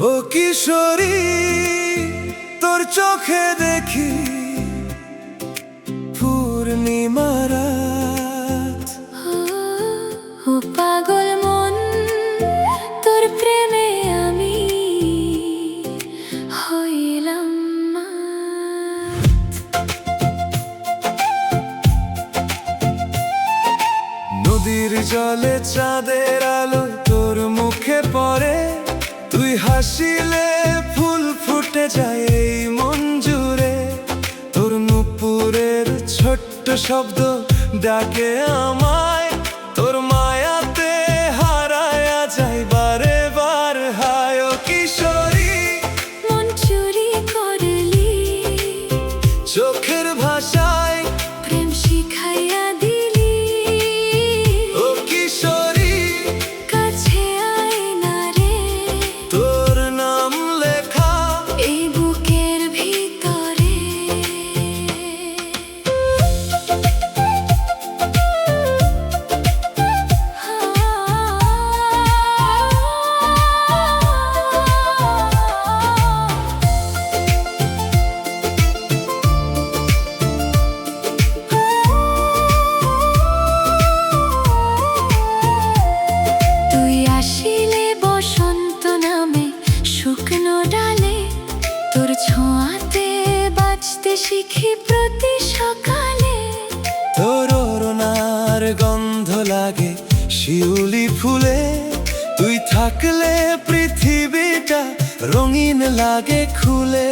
ও কিশোরী, তোর চোখে দেখি পূর্ণিমা রাত। ও পাগল মন, তোর প্রেমে আমি হইলাম মাত। নদীর জলে চাঁদের আলো তোর মুখে পড়ে, তুই হাসিলে ফুল ফুটে যায় এই মন জুড়ে। তোর নুপুরের ছোট্ট শব্দ ডাকে আমায়, তোর মায়াতে হারায়া যায় বারে বার। হায় ও কিশোরী, মন চুরি করলি, চোখের ভাষায় প্রেম শিখাইয়া দিলি। ও কিশোরী, কাছে আয় না রে, তোর নাম লেখা এই বুকের ভিতরে। তুই আসিলে বসন্ত নামে শুকনো ডালে, তোর ছোঁয়াতে বাঁচতে শিখি প্রতি সকালে। তোর ওড়নার গন্ধ লাগে শিউলি ফুলে, তুই থাকলে পৃথিবীটা রঙিন লাগে খুলে।